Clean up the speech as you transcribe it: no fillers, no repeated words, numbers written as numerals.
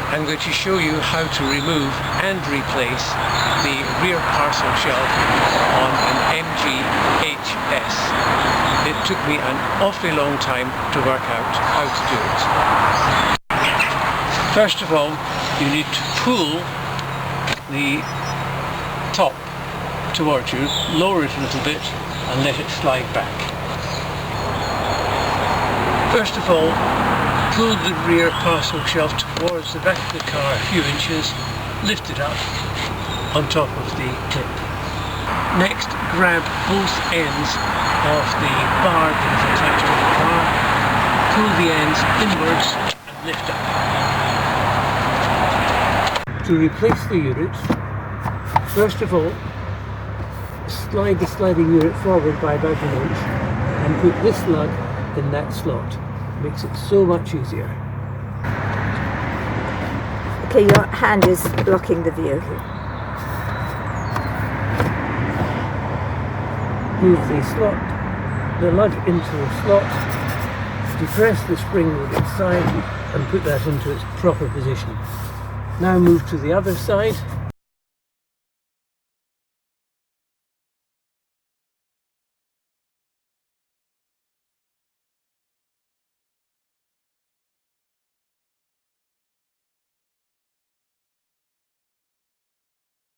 I'm going to show you how to remove and replace the rear parcel shelf on an MG HS. It took me an awfully long time to work out how to do it. First of all, you need to pull the top towards you, lower it a little bit and let it slide back. First of all, pull the rear parcel shelf towards the back of the car a few inches, lift it up on top of the clip. Next, grab both ends of the bar that is attached to the car, pull the ends inwards and lift up. To replace the unit, first of all, slide the sliding unit forward by about an inch and put this lug in that slot. Makes it so much easier. Okay, your hand is blocking the view. Move the lug into the slot, depress the spring with its side and put that into its proper position. Now move to the other side